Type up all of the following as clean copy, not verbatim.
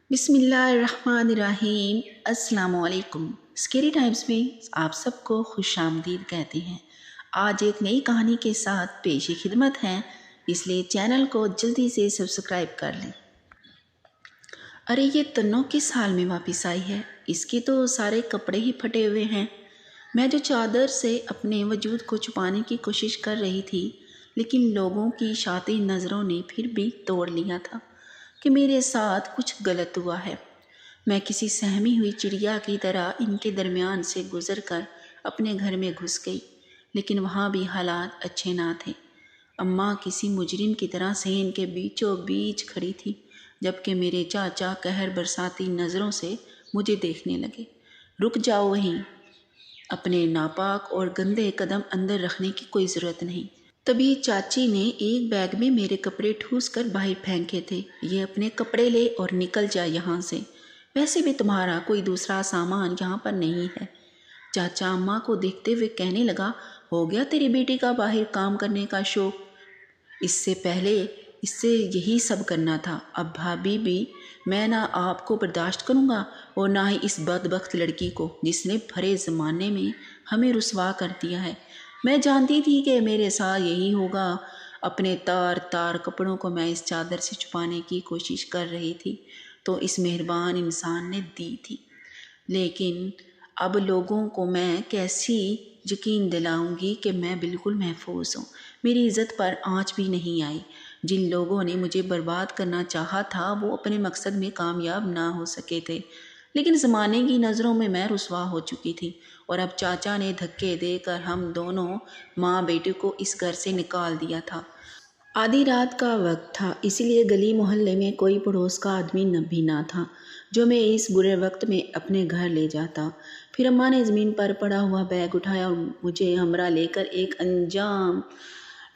بسم اللہ الرحمن الرحیم۔ السلام علیکم۔ اسکیری ٹائمز میں آپ سب کو خوش آمدید کہتے ہیں۔ آج ایک نئی کہانی کے ساتھ پیش خدمت ہیں، اس لیے چینل کو جلدی سے سبسکرائب کر لیں۔ ارے یہ تنو کس حال میں واپس آئی ہے؟ اس کے تو سارے کپڑے ہی پھٹے ہوئے ہیں۔ میں جو چادر سے اپنے وجود کو چھپانے کی کوشش کر رہی تھی، لیکن لوگوں کی شاطر نظروں نے پھر بھی توڑ لیا تھا کہ میرے ساتھ کچھ غلط ہوا ہے۔ میں کسی سہمی ہوئی چڑیا کی طرح ان کے درمیان سے گزر کر اپنے گھر میں گھس گئی، لیکن وہاں بھی حالات اچھے نہ تھے۔ اماں کسی مجرم کی طرح صحن کے بیچوں بیچ کھڑی تھی، جبکہ میرے چاچا قہر برساتی نظروں سے مجھے دیکھنے لگے۔ رک جاؤ وہیں، اپنے ناپاک اور گندے قدم اندر رکھنے کی کوئی ضرورت نہیں۔ تبھی چاچی نے ایک بیگ میں میرے کپڑے ٹھوس کر باہر پھینکے تھے۔ یہ اپنے کپڑے لے اور نکل جا یہاں سے، ویسے بھی تمہارا کوئی دوسرا سامان یہاں پر نہیں ہے۔ چاچا اماں کو دیکھتے ہوئے کہنے لگا، ہو گیا تیری بیٹی کا باہر کام کرنے کا شوق؟ اس سے پہلے اس سے یہی سب کرنا تھا۔ اب بھابھی بھی میں نہ آپ کو برداشت کروں گا اور نہ ہی اس بدبخت لڑکی کو، جس نے بھرے زمانے میں ہمیں رسوا کر دیا ہے۔ میں جانتی تھی کہ میرے ساتھ یہی ہوگا۔ اپنے تار تار کپڑوں کو میں اس چادر سے چھپانے کی کوشش کر رہی تھی تو اس مہربان انسان نے دی تھی، لیکن اب لوگوں کو میں کیسی یقین دلاؤں گی کہ میں بالکل محفوظ ہوں؟ میری عزت پر آنچ بھی نہیں آئی۔ جن لوگوں نے مجھے برباد کرنا چاہا تھا وہ اپنے مقصد میں کامیاب نہ ہو سکے تھے، لیکن زمانے کی نظروں میں رسوا ہو چکی تھی، اور اب چاچا نے دھکے دے کر ہم دونوں ماں بیٹے کو اس گھر سے نکال دیا تھا۔ آدھی رات کا وقت تھا، اس لیے گلی محلے میں کوئی پڑوس کا آدمی بھی نہ تھا جو میں اس برے وقت میں اپنے گھر لے جاتا۔ پھر اماں نے زمین پر پڑا ہوا بیگ اٹھایا اور مجھے ہمراہ لے کر ایک انجام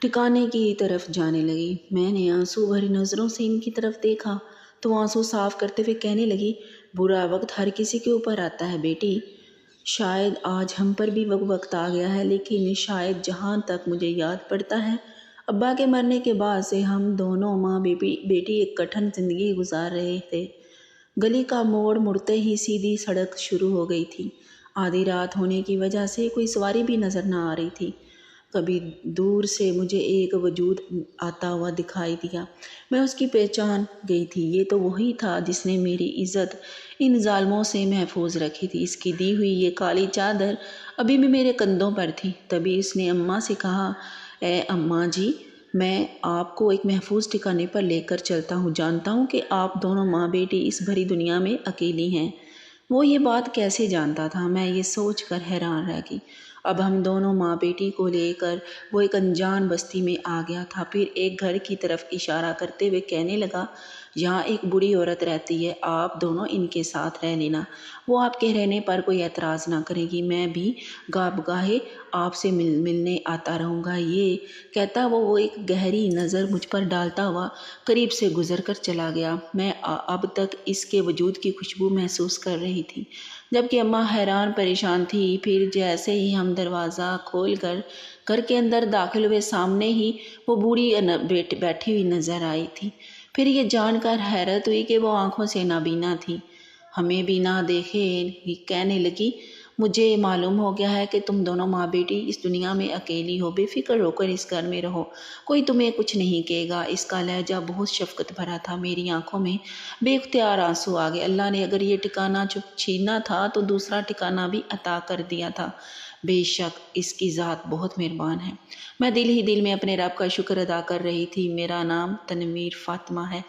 ٹھکانے کی طرف جانے لگی۔ میں نے آنسو بھری نظروں سے ان کی طرف دیکھا تو آنسو صاف کرتے ہوئے کہنے لگی، برا وقت ہر کسی کے اوپر آتا ہے بیٹی، شاید آج ہم پر بھی وہ وقت آ گیا ہے، لیکن شاید جہاں تک مجھے یاد پڑتا ہے ابا کے مرنے کے بعد سے ہم دونوں ماں بیٹی ایک کٹھن زندگی گزار رہے تھے۔ گلی کا موڑ مڑتے ہی سیدھی سڑک شروع ہو گئی تھی۔ آدھی رات ہونے کی وجہ سے کوئی سواری بھی نظر نہ آ رہی تھی۔ کبھی دور سے مجھے ایک وجود آتا ہوا دکھائی دیا، میں اس کی پہچان گئی تھی۔ یہ تو وہی تھا جس نے میری عزت ان ظالموں سے محفوظ رکھی تھی۔ اس کی دی ہوئی یہ کالی چادر ابھی بھی میرے کندھوں پر تھی۔ تبھی اس نے اماں سے کہا، اے اماں جی، میں آپ کو ایک محفوظ ٹھکانے پر لے کر چلتا ہوں۔ جانتا ہوں کہ آپ دونوں ماں بیٹی اس بھری دنیا میں اکیلی ہیں۔ وہ یہ بات کیسے جانتا تھا؟ میں یہ سوچ کر حیران رہ گئی۔ اب ہم دونوں ماں بیٹی کو لے کر وہ ایک انجان بستی میں آ گیا تھا۔ پھر ایک گھر کی طرف اشارہ کرتے ہوئے کہنے لگا، یہاں ایک بوڑھی عورت رہتی ہے، آپ دونوں ان کے ساتھ رہ لینا، وہ آپ کے رہنے پر کوئی اعتراض نہ کرے گی۔ میں بھی گاہ بگاہے آپ سے ملنے آتا رہوں گا۔ یہ کہتا وہ ایک گہری نظر مجھ پر ڈالتا ہوا قریب سے گزر کر چلا گیا۔ میں اب تک اس کے وجود کی خوشبو محسوس کر رہی تھی، جبکہ اماں حیران پریشان تھی۔ پھر جیسے ہی ہم دروازہ کھول کر گھر کے اندر داخل ہوئے، سامنے ہی وہ بوڑھی بیٹھی ہوئی نظر آئی تھی۔ پھر یہ جان کر حیرت ہوئی کہ وہ آنکھوں سے نابینا تھی۔ ہمیں بھی نہ دیکھے ہی کہنے لگی، مجھے معلوم ہو گیا ہے کہ تم دونوں ماں بیٹی اس دنیا میں اکیلی ہو، بے فکر ہو کر اس گھر میں رہو، کوئی تمہیں کچھ نہیں کہے گا۔ اس کا لہجہ بہت شفقت بھرا تھا۔ میری آنکھوں میں بے اختیار آنسو آ گئے۔ اللہ نے اگر یہ ٹھکانہ چھیننا تھا تو دوسرا ٹھکانہ بھی عطا کر دیا تھا۔ بے شک اس کی ذات بہت مہربان ہے۔ میں دل ہی دل میں اپنے رب کا شکر ادا کر رہی تھی۔ میرا نام تنویر فاطمہ ہے۔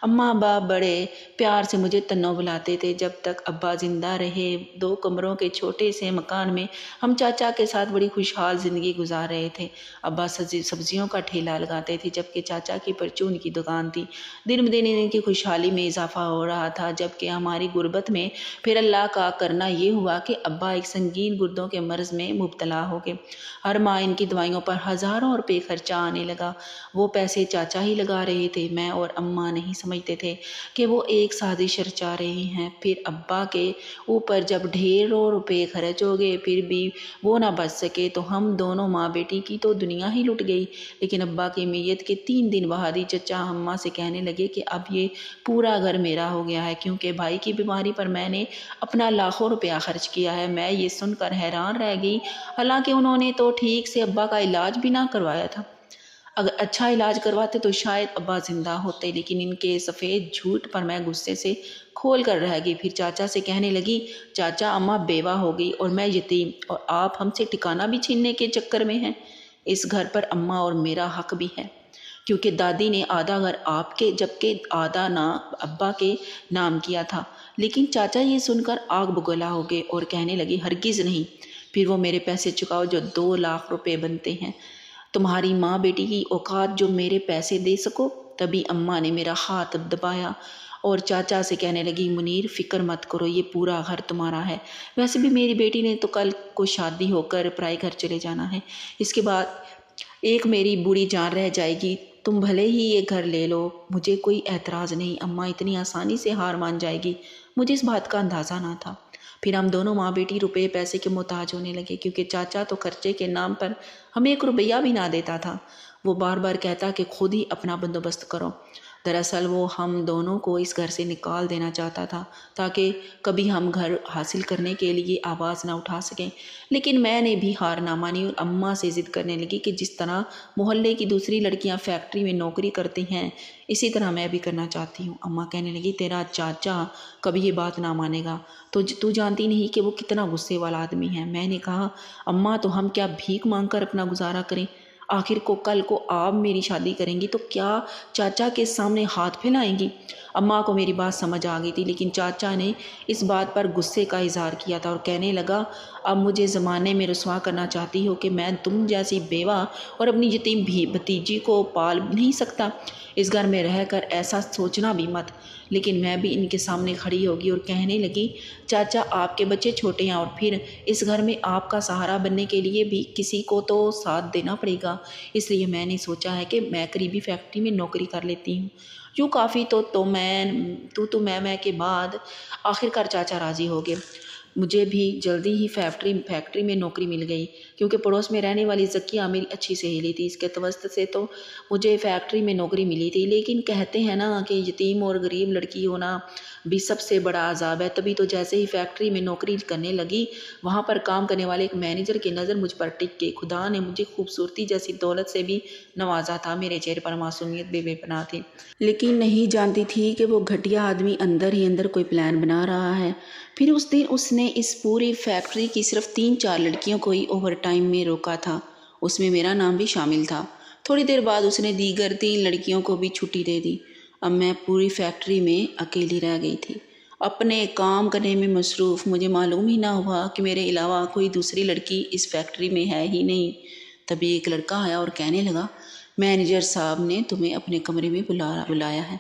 اماں ابا بڑے پیار سے مجھے تنو بلاتے تھے۔ جب تک ابا زندہ رہے 2 کمروں کے چھوٹے سے مکان میں ہم چاچا کے ساتھ بڑی خوشحال زندگی گزار رہے تھے۔ ابا سبزیوں کا ٹھیلا لگاتے تھے، جبکہ چاچا کی پرچون کی دکان تھی۔ دن بدن ان کی خوشحالی میں اضافہ ہو رہا تھا، جبکہ ہماری غربت میں پھر اللہ کا کرنا یہ ہوا کہ ابا ایک سنگین گردوں کے مرض میں میں مبتلا ہو گئے۔ ہر ماہ ان کی دوائیوں پر ہزاروں روپے خرچہ آنے لگا۔ وہ پیسے چاچا ہی لگا رہے تھے، میں اور اماں نہیں سمجھتے تھے کہ وہ ایک سازش رچا رہے ہیں۔ پھر ابا کے اوپر جب ڈھیروں روپے خرچ ہو گئے پھر بھی وہ نہ بچ سکے تو ہم دونوں ماں بیٹی کی تو دنیا ہی لٹ گئی۔ لیکن ابا کی میت کے 3 دن بعد ہی چچا اماں سے کہنے لگے کہ اب یہ پورا گھر میرا ہو گیا ہے، کیونکہ بھائی کی بیماری پر میں نے اپنا لاکھوں روپیہ خرچ کیا ہے۔ میں یہ سن کر حیران رہ گئی، حالانکہ انہوں نے تو ٹھیک سے ابا کا علاج بھی نہ کروایا تھا۔ اگر اچھا علاج کرواتے تو شاید ابا زندہ ہوتے، لیکن ان کے سفید جھوٹ پر میں غصے سے کھول کر رہ گئی۔ پھر چاچا سے کہنے لگی، چاچا اماں بیوہ ہو گئی اور میں یتیم، اور آپ ہم سے ٹھکانہ بھی چھیننے کے چکر میں ہیں۔ اس گھر پر اماں اور میرا حق بھی ہے، کیونکہ دادی نے آدھا گھر آپ کے جبکہ آدھا ابا کے نام کیا تھا۔ لیکن چاچا یہ سن کر آگ بگولا ہو گئے اور کہنے لگے، ہرگز نہیں، پھر وہ میرے پیسے چکاؤ جو 2 لاکھ روپے بنتے ہیں، تمہاری ماں بیٹی کی اوقات جو میرے پیسے دے سکو۔ تبھی اماں نے میرا ہاتھ دبایا اور چاچا سے کہنے لگی، منیر فکر مت کرو، یہ پورا گھر تمہارا ہے۔ ویسے بھی میری بیٹی نے تو کل کو شادی ہو کر پرائے گھر چلے جانا ہے، اس کے بعد ایک میری بوڑھی جان رہ جائے گی، تم بھلے ہی یہ گھر لے لو، مجھے کوئی اعتراض نہیں۔ اماں اتنی آسانی سے ہار مان جائے گی، مجھے اس بات کا اندازہ نہ تھا۔ پھر ہم دونوں ماں بیٹی روپے پیسے کے محتاج ہونے لگے، کیونکہ چاچا تو خرچے کے نام پر ہمیں 1 روپیہ بھی نہ دیتا تھا۔ وہ بار بار کہتا کہ خود ہی اپنا بندوبست کرو۔ دراصل وہ ہم دونوں کو اس گھر سے نکال دینا چاہتا تھا تاکہ کبھی ہم گھر حاصل کرنے کے لیے آواز نہ اٹھا سکیں۔ لیکن میں نے بھی ہار نہ مانی اور اماں سے ضد کرنے لگی کہ جس طرح محلے کی دوسری لڑکیاں فیکٹری میں نوکری کرتی ہیں اسی طرح میں بھی کرنا چاہتی ہوں۔ اماں کہنے لگی، تیرا چاچا کبھی یہ بات نہ مانے گا، تو جانتی نہیں کہ وہ کتنا غصے والا آدمی ہے۔ میں نے کہا، اماں تو ہم کیا بھیک مانگ کر اپنا گزارا کریں؟ آخر کل کو آپ میری شادی کریں گی تو کیا چاچا کے سامنے ہاتھ پھیلائیں گی؟ اماں کو میری بات سمجھ آ گئی تھی، لیکن چاچا نے اس بات پر غصے کا اظہار کیا تھا اور کہنے لگا، اب مجھے زمانے میں رسوا کرنا چاہتی ہو کہ میں تم جیسی بیوہ اور اپنی یتیم بھتیجی کو پال نہیں سکتا؟ اس گھر میں رہ کر ایسا سوچنا بھی مت۔ لیکن میں بھی ان کے سامنے کھڑی ہوگی اور کہنے لگی، چاچا آپ کے بچے چھوٹے ہیں اور پھر اس گھر میں آپ کا سہارا بننے کے لیے بھی کسی کو تو ساتھ دینا پڑے گا۔ اس لیے میں نے سوچا ہے کہ میں قریبی فیکٹری میں نوکری کر لیتی ہوں۔ یوں کافی میں کے بعد آخرکار چاچا راضی ہو گئے۔ مجھے بھی جلدی ہی فیکٹری میں نوکری مل گئی، کیونکہ پڑوس میں رہنے والی ذکیہ میری اچھی سہیلی تھی، اس کے توسط سے تو مجھے فیکٹری میں نوکری ملی تھی۔ لیکن کہتے ہیں نا کہ یتیم اور غریب لڑکی ہونا بھی سب سے بڑا عذاب ہے۔ تبھی تو جیسے ہی فیکٹری میں نوکری کرنے لگی وہاں پر کام کرنے والے ایک مینیجر کی نظر مجھ پر ٹک گئی۔ خدا نے مجھے خوبصورتی جیسی دولت سے بھی نوازا تھا، میرے چہرے پر معصومیت بے پناہ تھی، لیکن نہیں جانتی تھی کہ وہ گھٹیا آدمی اندر ہی اندر کوئی پلان بنا رہا ہے۔ پھر اس دن اس نے اس پوری فیکٹری کی صرف 3-4 لڑکیوں کو ہی اوور ٹائم میں روکا تھا، اس میں میرا نام بھی شامل تھا۔ تھوڑی دیر بعد اس نے دیگر 3 لڑکیوں کو بھی چھٹی دے دی۔ اب میں پوری فیکٹری میں اکیلی رہ گئی تھی، اپنے کام کرنے میں مصروف۔ مجھے معلوم ہی نہ ہوا کہ میرے علاوہ کوئی دوسری لڑکی اس فیکٹری میں ہے ہی نہیں۔ تبھی ایک لڑکا آیا اور کہنے لگا، مینیجر صاحب نے تمہیں اپنے کمرے میں بلایا ہے۔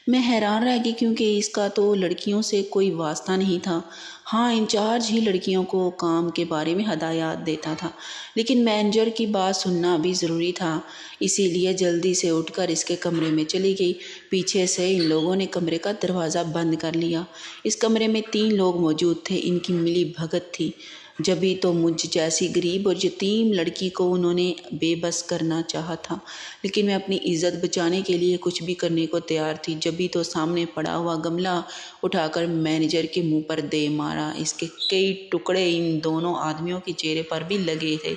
میں حیران رہ گئی، کیونکہ اس کا تو لڑکیوں سے کوئی واسطہ نہیں تھا۔ ہاں، انچارج ہی لڑکیوں کو کام کے بارے میں ہدایات دیتا تھا، لیکن مینیجر کی بات سننا بھی ضروری تھا، اسی لیے جلدی سے اٹھ کر اس کے کمرے میں چلی گئی۔ پیچھے سے ان لوگوں نے کمرے کا دروازہ بند کر لیا۔ اس کمرے میں 3 لوگ موجود تھے، ان کی ملی بھگت تھی۔ جبھی تو مجھ جیسی غریب اور یتیم لڑکی کو انہوں نے بے بس کرنا چاہا تھا، لیکن میں اپنی عزت بچانے کے لیے کچھ بھی کرنے کو تیار تھی۔ جبھی تو سامنے پڑا ہوا گملہ اٹھا کر مینیجر کے منہ پر دے مارا، اس کے کئی ٹکڑے ان دونوں آدمیوں کے چہرے پر بھی لگے تھے۔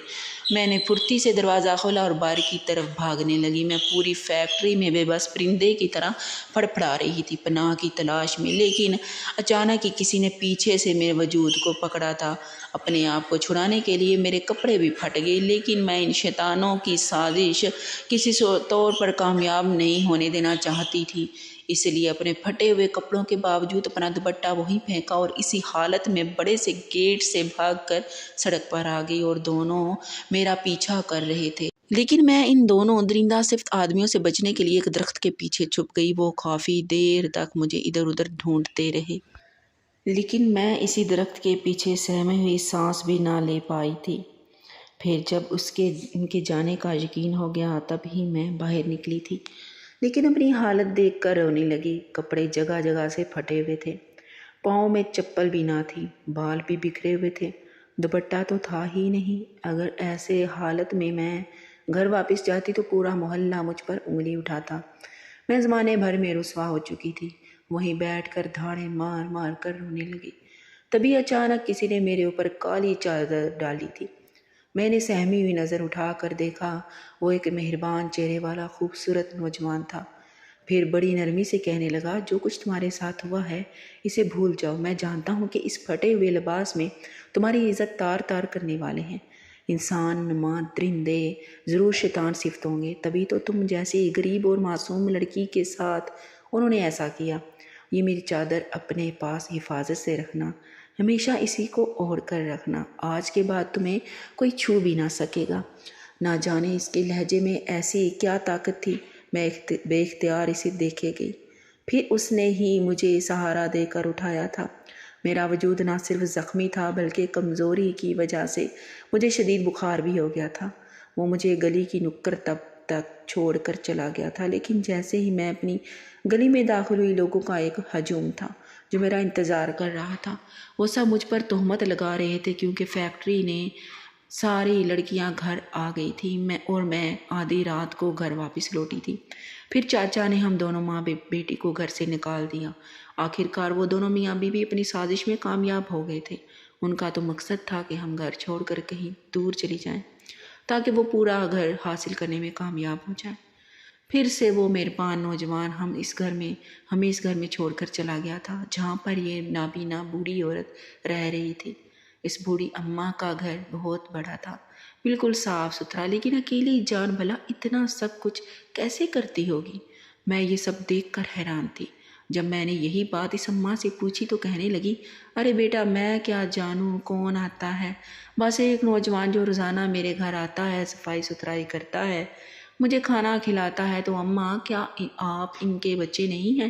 میں نے پھرتی سے دروازہ کھولا اور باہر کی طرف بھاگنے لگی۔ میں پوری فیکٹری میں بے بس پرندے کی طرح پھڑپھڑا رہی تھی پناہ کی تلاش میں، لیکن اچانک ہی کسی نے پیچھے سے میرے وجود کو پکڑا تھا۔ اپنے آپ کو چھڑانے کے لیے میرے کپڑے بھی پھٹ گئے، لیکن میں ان شیطانوں کی سازش کسی طور پر کامیاب نہیں ہونے دینا چاہتی تھی، اس لیے اپنے پھٹے ہوئے کپڑوں کے باوجود اپنا دوپٹہ وہیں پھینکا اور اسی حالت میں بڑے سے گیٹ سے بھاگ کر سڑک پر آ گئی، اور دونوں میرا پیچھا کر رہے تھے۔ لیکن میں ان دونوں درندہ صفت آدمیوں سے بچنے کے لیے ایک درخت کے پیچھے چھپ گئی۔ وہ کافی دیر تک مجھے ادھر ادھر ڈھونڈتے رہے، لیکن میں اسی درخت کے پیچھے سہمے ہوئی سانس بھی نہ لے پائی تھی۔ پھر جب ان کے جانے کا یقین ہو گیا تب ہی میں باہر نکلی تھی، لیکن اپنی حالت دیکھ کر رونے لگی۔ کپڑے جگہ جگہ سے پھٹے ہوئے تھے، پاؤں میں چپل بھی نہ تھی، بال بھی بکھرے ہوئے تھے، دوپٹہ تو تھا ہی نہیں۔ اگر ایسے حالت میں گھر واپس جاتی تو پورا محلہ مجھ پر انگلی اٹھاتا۔ میں زمانے بھر میں رسوا ہو چکی تھی، وہیں بیٹھ کر دھاڑے مار مار کر رونے لگی۔ تبھی اچانک کسی نے میرے اوپر کالی چادر ڈالی تھی۔ میں نے سہمی ہوئی نظر اٹھا کر دیکھا، وہ ایک مہربان چہرے والا خوبصورت نوجوان تھا۔ پھر بڑی نرمی سے کہنے لگا، جو کچھ تمہارے ساتھ ہوا ہے اسے بھول جاؤ۔ میں جانتا ہوں کہ اس پھٹے ہوئے لباس میں تمہاری عزت تار تار کرنے والے ہیں۔ انسان نما درندے ضرور شیطان صفت ہوں گے، تبھی تو تم جیسی غریب اور معصوم لڑکی کے ساتھ انہوں نے ایسا کیا۔ یہ میری چادر اپنے پاس حفاظت سے رکھنا، ہمیشہ اسی کو اوڑھ کر رکھنا۔ آج کے بعد تمہیں کوئی چھو بھی نہ سکے گا۔ نہ جانے اس کے لہجے میں ایسی کیا طاقت تھی، میں بے اختیار اسے دیکھے گئی۔ پھر اس نے ہی مجھے سہارا دے کر اٹھایا تھا۔ میرا وجود نہ صرف زخمی تھا بلکہ کمزوری کی وجہ سے مجھے شدید بخار بھی ہو گیا تھا۔ وہ مجھے گلی کی نکڑ تک چھوڑ کر چلا گیا تھا، لیکن جیسے ہی میں اپنی گلی میں داخل ہوئی، لوگوں کا ایک ہجوم تھا جو میرا انتظار کر رہا تھا۔ وہ سب مجھ پر تہمت لگا رہے تھے کیونکہ فیکٹری نے ساری لڑکیاں گھر آ گئی تھی اور میں آدھی رات کو گھر واپس لوٹی تھی۔ پھر چاچا نے ہم دونوں ماں بیٹی کو گھر سے نکال دیا۔ آخرکار وہ دونوں میاں بیوی اپنی سازش میں کامیاب ہو گئے تھے۔ ان کا تو مقصد تھا کہ ہم گھر چھوڑ کر کہیں دور چلی جائیں تاکہ وہ پورا گھر حاصل کرنے میں کامیاب ہو جائیں۔ پھر سے وہ مہربان نوجوان ہمیں اس گھر میں چھوڑ کر چلا گیا تھا جہاں پر یہ نابینا بوڑھی عورت رہ رہی تھی۔ اس بوڑھی اماں کا گھر بہت بڑا تھا، بالکل صاف ستھرا، لیکن اکیلی جان بھلا اتنا سب کچھ کیسے کرتی ہوگی؟ میں یہ سب دیکھ کر حیران تھی۔ جب میں نے یہی بات اس اماں سے پوچھی تو کہنے لگی، ارے بیٹا میں کیا جانوں کون آتا ہے، بس ایک نوجوان جو روزانہ میرے گھر آتا ہے، صفائی ستھرائی کرتا ہے، مجھے کھانا کھلاتا ہے۔ تو اماں کیا آپ ان کے بچے نہیں ہیں؟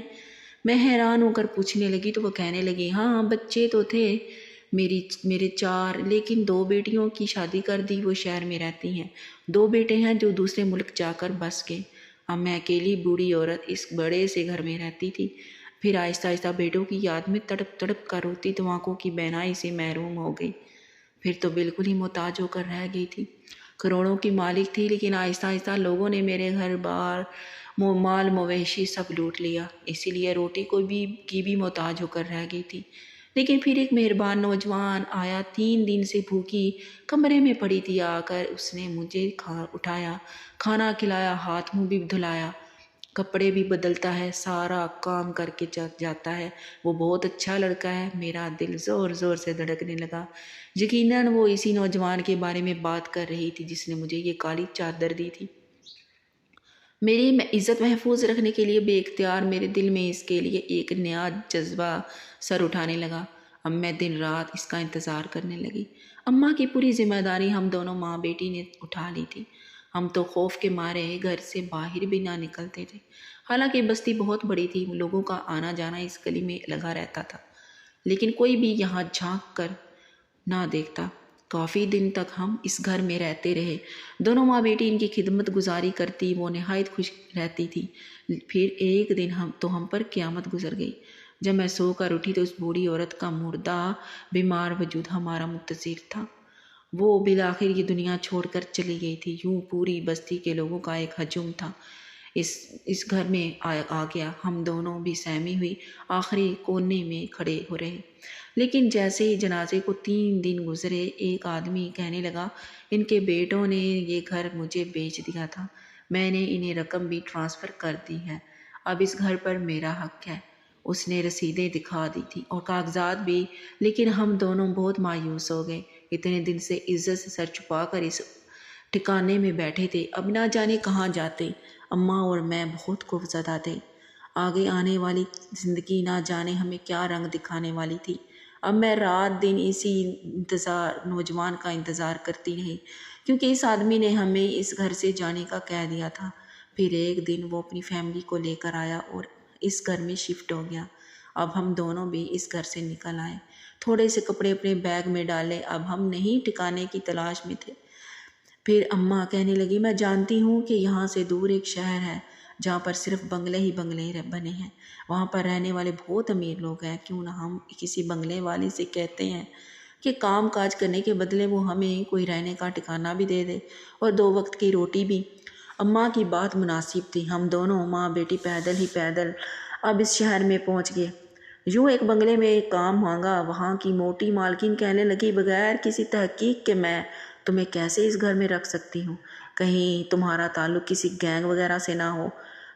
میں حیران ہو کر پوچھنے لگی تو وہ کہنے لگی، ہاں بچے تو تھے میرے 4، لیکن 2 بیٹیوں کی شادی کر دی، وہ شہر میں رہتی ہیں۔ 2 بیٹے ہیں جو دوسرے ملک جا کر بس گئے۔ اب میں اکیلی بوڑھی عورت اس بڑے سے گھر میں رہتی تھی۔ پھر آہستہ آہستہ بیٹوں کی یاد میں تڑپ تڑپ کر روتی تو آنکھوں کی بینائی سے محروم ہو گئی۔ پھر تو بالکل ہی محتاج ہو کر رہ گئی تھی۔ کروڑوں کی مالک تھی، لیکن آہستہ آہستہ لوگوں نے میرے گھر بار مال مویشی سب لوٹ لیا، اسی لیے روٹی کی بھی محتاج ہو کر رہ گئی تھی۔ لیکن پھر ایک مہربان نوجوان آیا، 3 دن سے بھوکی کمرے میں پڑی تھی، آ کر اس نے مجھے اٹھایا، کھانا کھلایا، ہاتھ منہ بھی دھلایا، کپڑے بھی بدلتا ہے، سارا کام کر کے جاتا ہے۔ وہ بہت اچھا لڑکا ہے۔ میرا دل زور زور سے دھڑکنے لگا۔ یقیناً وہ اسی نوجوان کے بارے میں بات کر رہی تھی جس نے مجھے یہ کالی چادر دی تھی۔ میری عزت محفوظ رکھنے کے لیے بے اختیار میرے دل میں اس کے لیے ایک نیا جذبہ سر اٹھانے لگا۔ اب میں دن رات اس کا انتظار کرنے لگی۔ اماں کی پوری ذمہ داری ہم دونوں ماں بیٹی نے اٹھا لی تھی۔ ہم تو خوف کے مارے گھر سے باہر بھی نہ نکلتے تھے۔ حالانکہ بستی بہت بڑی تھی، لوگوں کا آنا جانا اس گلی میں لگا رہتا تھا، لیکن کوئی بھی یہاں جھانک کر نہ دیکھتا۔ کافی دن تک ہم اس گھر میں رہتے رہے۔ دونوں ماں بیٹی ان کی خدمت گزاری کرتی، وہ نہایت خوش رہتی تھی۔ پھر ایک دن ہم پر قیامت گزر گئی۔ جب میں سو کر اٹھی تو اس بوڑھی عورت کا مردہ بیمار وجود ہمارا منتظر تھا۔ وہ بالآخر یہ دنیا چھوڑ کر چلی گئی تھی۔ یوں پوری بستی کے لوگوں کا ایک ہجوم تھا اس گھر میں آ گیا۔ ہم دونوں بھی سہمی ہوئی آخری کونے میں کھڑے ہو رہے، لیکن جیسے ہی جنازے کو 3 دن گزرے، ایک آدمی کہنے لگا، ان کے بیٹوں نے یہ گھر مجھے بیچ دیا تھا، میں نے انہیں رقم بھی ٹرانسفر کر دی ہے، اب اس گھر پر میرا حق ہے۔ اس نے رسیدیں دکھا دی تھی اور کاغذات بھی، لیکن ہم دونوں بہت مایوس ہو گئے۔ اتنے دن سے عزت سے سر چھپا کر اس ٹھکانے میں بیٹھے تھے، اب نہ جانے کہاں جاتے۔ اماں اور میں بہت خوفزدہ تھے۔ آگے آنے والی زندگی نہ جانے ہمیں کیا رنگ دکھانے والی تھی۔ اب میں رات دن اسی نوجوان کا انتظار کرتی رہی، کیونکہ اس آدمی نے ہمیں اس گھر سے جانے کا کہہ دیا تھا۔ پھر ایک دن وہ اپنی فیملی کو لے کر آیا اور اس گھر میں شفٹ ہو گیا۔ اب ہم دونوں بھی اس گھر سے نکل آئے، تھوڑے سے کپڑے اپنے بیگ میں ڈالے، اب ہم نہیں ٹھکانے کی تلاش میں تھے۔ پھر اماں کہنے لگی، میں جانتی ہوں کہ یہاں سے دور ایک شہر ہے جہاں پر صرف بنگلے ہی بنگلے بنے ہیں، وہاں پر رہنے والے بہت امیر لوگ ہیں، کیوں نہ ہم کسی بنگلے والی سے کہتے ہیں کہ کام کاج کرنے کے بدلے وہ ہمیں کوئی رہنے کا ٹھکانہ بھی دے دے اور 2 وقت کی روٹی بھی۔ اماں کی بات مناسب تھی، ہم دونوں ماں بیٹی پیدل اب اس شہر میں پہنچ گئے۔ یوں ایک بنگلے میں ایک کام مانگا، وہاں کی موٹی مالکن کہنے لگی، بغیر کسی تحقیق کے میں تمہیں کیسے اس گھر میں رکھ سکتی ہوں، کہیں تمہارا تعلق کسی گینگ وغیرہ سے نہ ہو۔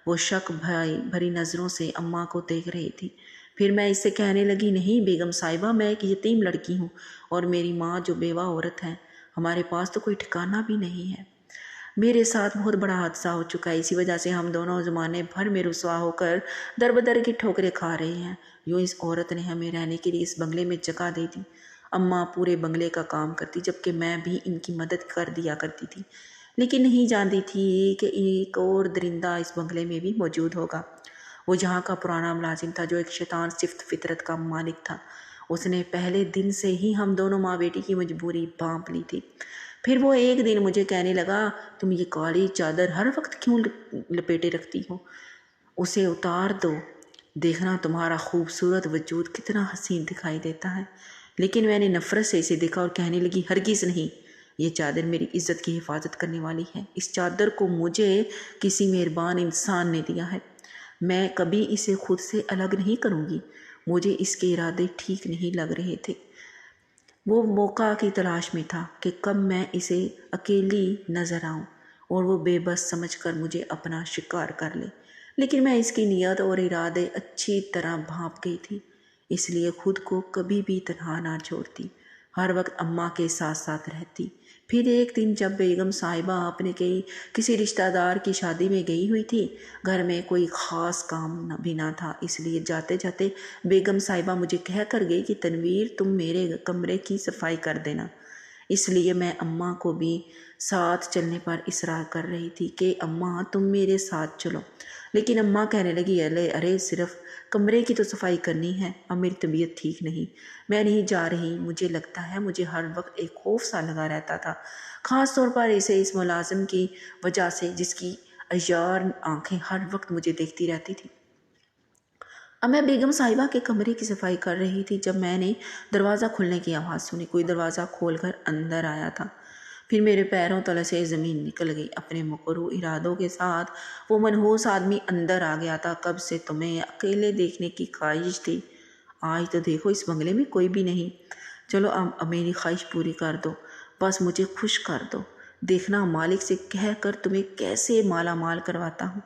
وہ شک بھری نظروں سے اماں کو دیکھ رہی تھی۔ پھر میں اس سے کہنے لگی، نہیں بیگم صاحبہ، میں ایک یتیم لڑکی ہوں اور میری ماں جو بیوہ عورت ہے، ہمارے پاس تو کوئی ٹھکانہ بھی نہیں ہے۔ میرے ساتھ بہت بڑا حادثہ ہو چکا ہے، اسی وجہ سے ہم دونوں زمانے بھر میں رسوا ہو کر در بدر کی ٹھوکریں کھا رہے ہیں۔ یوں اس عورت نے ہمیں رہنے کے لیے اس بنگلے میں جگہ دے دی۔ اماں پورے بنگلے کا کام کرتی، جبکہ میں بھی ان کی مدد کر دیا کرتی تھی، لیکن نہیں جانتی تھی کہ ایک اور درندہ اس بنگلے میں بھی موجود ہوگا۔ وہ یہاں کا پرانا ملازم تھا جو ایک شیطان صفت فطرت کا مالک تھا۔ اس نے پہلے دن سے ہی ہم دونوں ماں بیٹی کی مجبوری بھانپ لی تھی۔ پھر وہ ایک دن مجھے کہنے لگا، تم یہ کالی چادر ہر وقت کیوں لپیٹے رکھتی ہو؟ اسے اتار دو، دیکھنا تمہارا خوبصورت وجود کتنا حسین دکھائی دیتا ہے۔ لیکن میں نے نفرت سے اسے دیکھا اور کہنے لگی، ہرگز نہیں، یہ چادر میری عزت کی حفاظت کرنے والی ہے۔ اس چادر کو مجھے کسی مہربان انسان نے دیا ہے، میں کبھی اسے خود سے الگ نہیں کروں گی۔ مجھے اس کے ارادے ٹھیک نہیں لگ رہے تھے۔ وہ موقع کی تلاش میں تھا کہ کب میں اسے اکیلی نظر آؤں اور وہ بے بس سمجھ کر مجھے اپنا شکار کر لے، لیکن میں اس کی نیت اور ارادے اچھی طرح بھانپ گئی تھی، اس لیے خود کو کبھی بھی تنہا نہ چھوڑتی، ہر وقت اماں کے ساتھ ساتھ رہتی۔ پھر ایک دن جب بیگم صاحبہ اپنے کسی رشتہ دار کی شادی میں گئی ہوئی تھی، گھر میں کوئی خاص کام بھی نہ تھا، اس لیے جاتے جاتے بیگم صاحبہ مجھے کہہ کر گئی کہ تنویر، تم میرے کمرے کی صفائی کر دینا۔ اس لیے میں اماں کو بھی ساتھ چلنے پر اصرار کر رہی تھی کہ اماں تم میرے ساتھ چلو، لیکن اماں کہنے لگی، ارے صرف کمرے کی تو صفائی کرنی ہے، اب میری طبیعت ٹھیک نہیں، میں نہیں جا رہی۔ مجھے لگتا ہے مجھے ہر وقت ایک خوف سا لگا رہتا تھا، خاص طور پر اسے اس ملازم کی وجہ سے جس کی عیار آنکھیں ہر وقت مجھے دیکھتی رہتی تھی۔ اب میں بیگم صاحبہ کے کمرے کی صفائی کر رہی تھی جب میں نے دروازہ کھلنے کی آواز سنی۔ کوئی دروازہ کھول کر اندر آیا تھا، پھر میرے پیروں تلے سے زمین نکل گئی۔ اپنے مکروہ ارادوں کے ساتھ وہ منحوس آدمی اندر آ گیا تھا۔ کب سے تمہیں اکیلے دیکھنے کی خواہش تھی، آج تو دیکھو اس بنگلے میں کوئی بھی نہیں۔ چلو اب میری خواہش پوری کر دو، بس مجھے خوش کر دو، دیکھنا مالک سے کہہ کر تمہیں کیسے مالا مال کرواتا ہوں،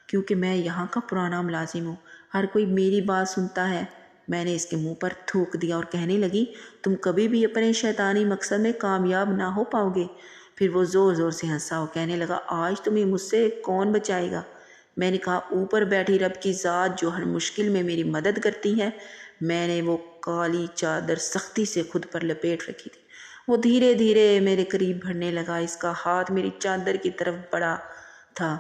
کیونکہ میں یہاں کا پرانا ملازم ہوں، ہر کوئی میری بات سنتا ہے۔ میں نے اس کے منہ پر تھوک دیا اور کہنے لگی، تم کبھی بھی اپنے شیطانی مقصد میں کامیاب نہ ہو پاؤ گے۔ پھر وہ زور زور سے ہنسا اور کہنے لگا، آج تمہیں مجھ سے کون بچائے گا؟ میں نے کہا، اوپر بیٹھی رب کی ذات جو ہر مشکل میں میری مدد کرتی ہے۔ میں نے وہ کالی چادر سختی سے خود پر لپیٹ رکھی تھی۔ وہ دھیرے دھیرے میرے قریب بڑھنے لگا، اس کا ہاتھ میری چادر کی طرف بڑھا تھا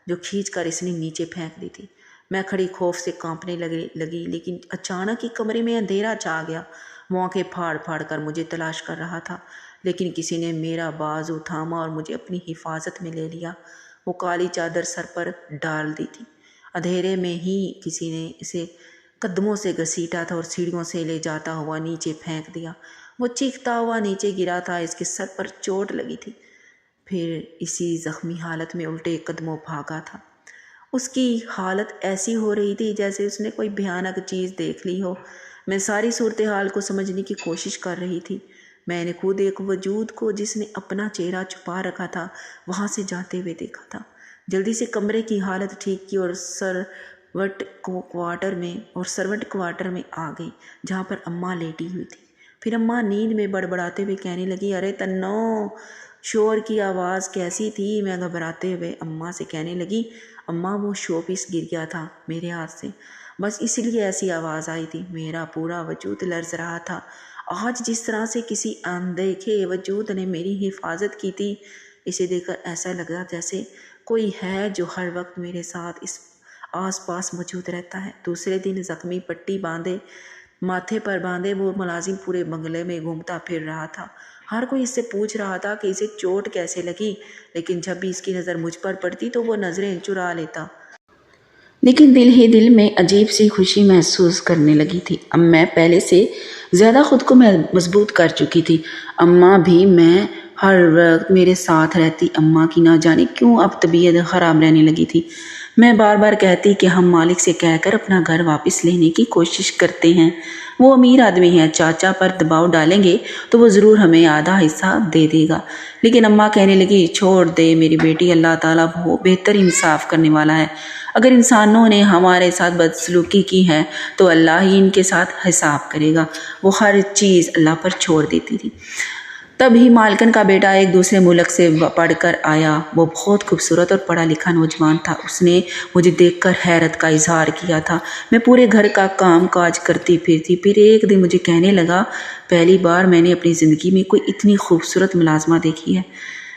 جو کھینچ کر اس نے نیچے پھینک دی تھی۔ میں کھڑی خوف سے کانپنے لگی، لیکن اچانک ہی کمرے میں اندھیرا چھا گیا۔ وہ آنکھیں پھاڑ پھاڑ کر مجھے تلاش کر رہا تھا، لیکن کسی نے میرا بازو تھاما اور مجھے اپنی حفاظت میں لے لیا۔ وہ کالی چادر سر پر ڈال دی تھی، اندھیرے میں ہی کسی نے اسے قدموں سے گھسیٹا تھا اور سیڑھیوں سے لے جاتا ہوا نیچے پھینک دیا۔ وہ چیختا ہوا نیچے گرا تھا، اس کے سر پر چوٹ لگی تھی، پھر اسی زخمی حالت میں الٹے قدموں بھاگا تھا۔ اس کی حالت ایسی ہو رہی تھی جیسے اس نے کوئی بھیانک چیز دیکھ لی ہو۔ میں ساری صورتحال کو سمجھنے کی کوشش کر رہی تھی۔ میں نے خود ایک وجود کو جس نے اپنا چہرہ چھپا رکھا تھا وہاں سے جاتے ہوئے دیکھا تھا۔ جلدی سے کمرے کی حالت ٹھیک کی اور سروانٹ کوارٹر میں آ گئی جہاں پر اماں لیٹی ہوئی تھی۔ پھر اماں نیند میں بڑبڑاتے ہوئے کہنے لگی، ارے تنو، شور کی آواز کیسی تھی؟ میں گھبراتے ہوئے اماں سے کہنے لگی، اماں وہ شو پیس گر گیا تھا میرے ہاتھ سے، بس اس لیے ایسی آواز آئی تھی۔ میرا پورا وجود لرز رہا تھا۔ آج جس طرح سے کسی اندیکھے وجود نے میری حفاظت کی تھی، اسے دیکھ کر ایسا لگا جیسے کوئی ہے جو ہر وقت میرے ساتھ اس آس پاس موجود رہتا ہے۔ دوسرے دن زخمی پٹی باندھے ماتھے پر باندھے وہ ملازم پورے بنگلے میں گھومتا پھر رہا تھا۔ ہر کوئی اس سے پوچھ رہا تھا کہ اسے چوٹ کیسے لگی، لیکن جب بھی اس کی نظر مجھ پر پڑتی تو وہ نظریں چرا لیتا۔ لیکن دل ہی دل میں عجیب سی خوشی محسوس کرنے لگی تھی۔ اب میں پہلے سے زیادہ خود کو مضبوط کر چکی تھی۔ اماں بھی میں ہر وقت میرے ساتھ رہتی۔ اماں کی نہ جانے کیوں اب طبیعت خراب رہنے لگی تھی۔ میں بار بار کہتی کہ ہم مالک سے کہہ کر اپنا گھر واپس لینے کی کوشش کرتے ہیں، وہ امیر آدمی ہے، چاچا پر دباؤ ڈالیں گے تو وہ ضرور ہمیں آدھا حصہ دے دے گا۔ لیکن اماں کہنے لگی چھوڑ دے میری بیٹی، اللہ تعالیٰ بہتر انصاف کرنے والا ہے۔ اگر انسانوں نے ہمارے ساتھ بدسلوکی کی ہے تو اللہ ہی ان کے ساتھ حساب کرے گا۔ وہ ہر چیز اللہ پر چھوڑ دیتی تھی۔ تب ہی مالکن کا بیٹا ایک دوسرے ملک سے پڑھ کر آیا۔ وہ بہت خوبصورت اور پڑھا لکھا نوجوان تھا۔ اس نے مجھے دیکھ کر حیرت کا اظہار کیا تھا۔ میں پورے گھر کا کام کاج کرتی پھرتی۔ پھر ایک دن مجھے کہنے لگا پہلی بار میں نے اپنی زندگی میں کوئی اتنی خوبصورت ملازمہ دیکھی ہے۔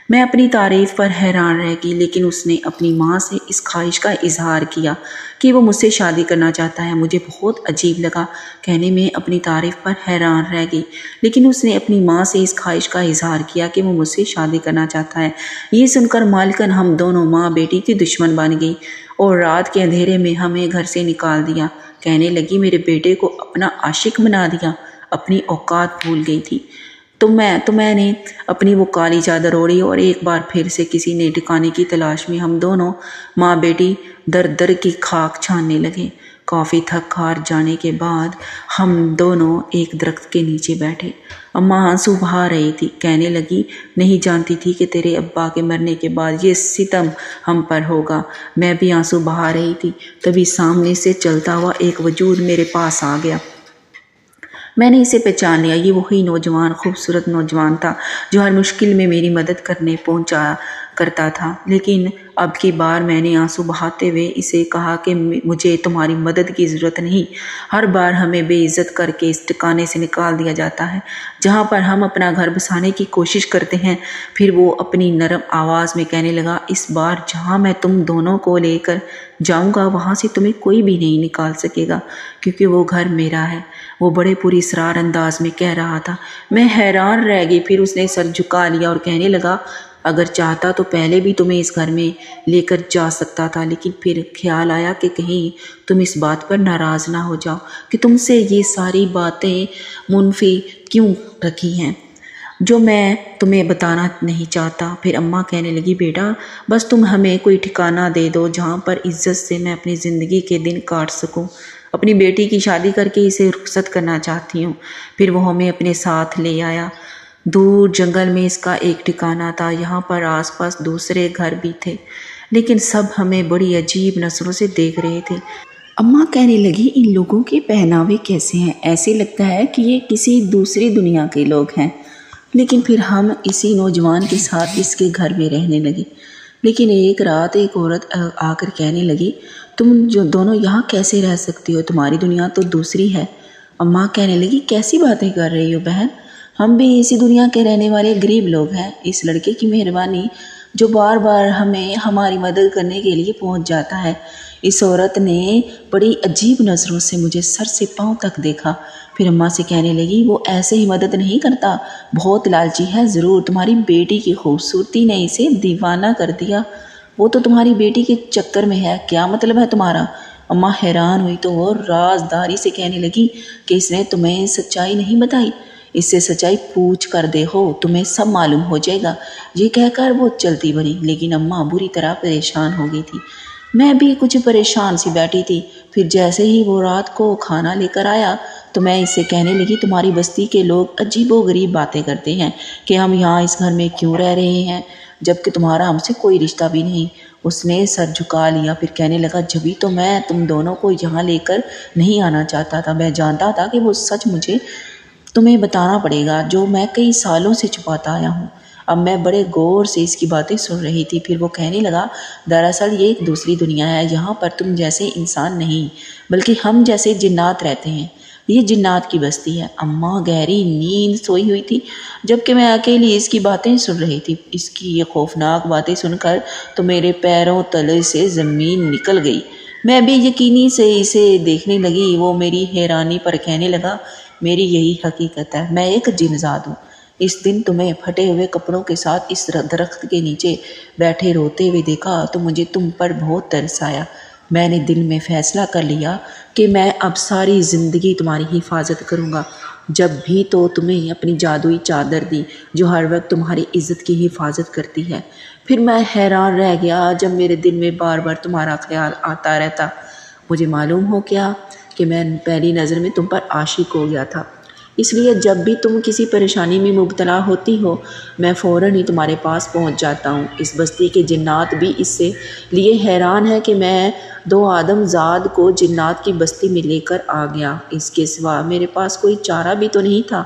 میں اپنی تعریف پر حیران رہ گئی، لیکن اس نے اپنی ماں سے اس خواہش کا اظہار کیا کہ وہ مجھ سے شادی کرنا چاہتا ہے۔ مجھے بہت عجیب لگا، کہنے میں اپنی تعریف پر حیران رہ گئی، لیکن اس نے اپنی ماں سے اس خواہش کا اظہار کیا کہ وہ مجھ سے شادی کرنا چاہتا ہے۔ یہ سن کر مالکن ہم دونوں ماں بیٹی کی دشمن بن گئی اور رات کے اندھیرے میں ہمیں گھر سے نکال دیا۔ کہنے لگی میرے بیٹے کو اپنا عاشق بنا دیا، اپنی اوقات بھول گئی تھی۔ تو میں نے اپنی وہ کالی چادر اوڑھی اور ایک بار پھر سے کسی نئے ٹھکانے کی تلاش میں ہم دونوں ماں بیٹی در در کی خاک چھاننے لگے۔ کافی تھک ہار جانے کے بعد ہم دونوں ایک درخت کے نیچے بیٹھے۔ اماں آنسو بہا رہی تھی، کہنے لگی نہیں جانتی تھی کہ تیرے ابا کے مرنے کے بعد یہ ستم ہم پر ہوگا۔ میں بھی آنسو بہا رہی تھی، تبھی سامنے سے چلتا ہوا ایک وجود میرے پاس آ گیا۔ میں نے اسے پہچان لیا، یہ وہی نوجوان خوبصورت نوجوان تھا جو ہر مشکل میں میری مدد کرنے پہنچا کرتا تھا۔ لیکن اب کی بار میں نے آنسو بہاتے ہوئے اسے کہا کہ مجھے تمہاری مدد کی ضرورت نہیں۔ ہر بار ہمیں بے عزت کر کے اس ٹھکانے سے نکال دیا جاتا ہے جہاں پر ہم اپنا گھر بسانے کی کوشش کرتے ہیں۔ پھر وہ اپنی نرم آواز میں کہنے لگا اس بار جہاں میں تم دونوں کو لے کر جاؤں گا وہاں سے تمہیں کوئی بھی نہیں نکال سکے گا، کیونکہ وہ گھر میرا ہے۔ وہ بڑے پوری اسرار انداز میں کہہ رہا تھا۔ میں حیران رہ گئی۔ پھر اس نے سر جھکا لیا اور کہنے لگا اگر چاہتا تو پہلے بھی تمہیں اس گھر میں لے کر جا سکتا تھا، لیکن پھر خیال آیا کہ کہیں تم اس بات پر ناراض نہ ہو جاؤ کہ تم سے یہ ساری باتیں منفی کیوں رکھی ہیں جو میں تمہیں بتانا نہیں چاہتا۔ پھر اماں کہنے لگی بیٹا بس تم ہمیں کوئی ٹھکانہ دے دو جہاں پر عزت سے میں اپنی زندگی کے دن کاٹ سکوں۔ اپنی بیٹی کی شادی کر کے اسے رخصت کرنا چاہتی ہوں۔ پھر وہ ہمیں اپنے ساتھ لے آیا۔ دور جنگل میں اس کا ایک ٹھکانہ تھا، یہاں پر آس پاس دوسرے گھر بھی تھے، لیکن سب ہمیں بڑی عجیب نظروں سے دیکھ رہے تھے۔ اماں کہنے لگی ان لوگوں کے پہناوے کیسے ہیں، ایسے لگتا ہے کہ یہ کسی دوسری دنیا کے لوگ ہیں۔ لیکن پھر ہم اسی نوجوان کے ساتھ اس کے گھر میں رہنے لگے۔ لیکن ایک رات ایک عورت آ کر کہنے لگی تم جو دونوں یہاں کیسے رہ سکتی ہو، تمہاری دنیا تو دوسری ہے۔ اماں کہنے لگی کیسی باتیں کر رہی ہو بہن، ہم بھی اسی دنیا کے رہنے والے غریب لوگ ہیں۔ اس لڑکے کی مہربانی جو بار بار ہمیں ہماری مدد کرنے کے لیے پہنچ جاتا ہے۔ اس عورت نے بڑی عجیب نظروں سے مجھے سر سے پاؤں تک دیکھا۔ پھر اماں سے کہنے لگی وہ ایسے ہی مدد نہیں کرتا، بہت لالچی ہے، ضرور تمہاری بیٹی کی خوبصورتی نے اسے دیوانہ کر دیا، وہ تو تمہاری بیٹی کے چکر میں ہے، کیا مطلب ہے تمہارا؟ اماں حیران ہوئی تو وہ رازداری سے کہنے لگی کہ اس نے تمہیں سچائی نہیں بتائی، اس سے سچائی پوچھ کر دیکھو، تمہیں سب معلوم ہو جائے گا۔ یہ کہہ کر وہ چلتی بنی، لیکن اماں بری طرح پریشان ہو گئی تھی۔ میں بھی کچھ پریشان سی بیٹھی تھی۔ پھر جیسے ہی وہ رات کو کھانا لے کر آیا تو میں اس سے کہنے لگی تمہاری بستی کے لوگ عجیب و غریب باتیں کرتے ہیں کہ ہم یہاں اس گھر میں کیوں رہ رہے ہیں جبکہ تمہارا ہم سے کوئی رشتہ بھی نہیں۔ اس نے سر جھکا لیا، پھر کہنے لگا جبھی تو میں تم دونوں کو یہاں لے کر نہیں آنا چاہتا تھا، میں جانتا تھا کہ وہ سچ مجھے تمہیں بتانا پڑے گا جو میں کئی سالوں سے چھپاتا آیا ہوں۔ اب میں بڑے غور سے اس کی باتیں سن رہی تھی۔ پھر وہ کہنے لگا دراصل یہ ایک دوسری دنیا ہے، یہاں پر تم جیسے انسان نہیں بلکہ ہم جیسے جنات رہتے ہیں، یہ جنات کی بستی ہے۔ اماں گہری نیند سوئی ہوئی تھی جبکہ میں اکیلی اس کی باتیں سن رہی تھی۔ اس کی یہ خوفناک باتیں سن کر تو میرے پیروں تلے سے زمین نکل گئی۔ میں بے یقینی سے اسے دیکھنے لگی۔ وہ میری حیرانی پر کہنے لگا، میری یہی حقیقت ہے، میں ایک جن زاد ہوں۔ اس دن تمہیں پھٹے ہوئے کپڑوں کے ساتھ اس درخت کے نیچے بیٹھے روتے ہوئے دیکھا تو مجھے تم پر بہت ترس آیا۔ میں نے دل میں فیصلہ کر لیا کہ میں اب ساری زندگی تمہاری حفاظت کروں گا۔ جب بھی تو تمہیں اپنی جادوئی چادر دی جو ہر وقت تمہاری عزت کی حفاظت کرتی ہے۔ پھر میں حیران رہ گیا جب میرے دل میں بار بار تمہارا خیال آتا رہتا۔ مجھے معلوم ہو کیا کہ میں پہلی نظر میں تم پر عاشق ہو گیا تھا، اس لیے جب بھی تم کسی پریشانی میں مبتلا ہوتی ہو میں فوراً ہی تمہارے پاس پہنچ جاتا ہوں۔ اس بستی کے جنات بھی اس سے لیے حیران ہے کہ میں 2 آدم زاد کو جنات کی بستی میں لے کر آ گیا۔ اس کے سوا میرے پاس کوئی چارہ بھی تو نہیں تھا۔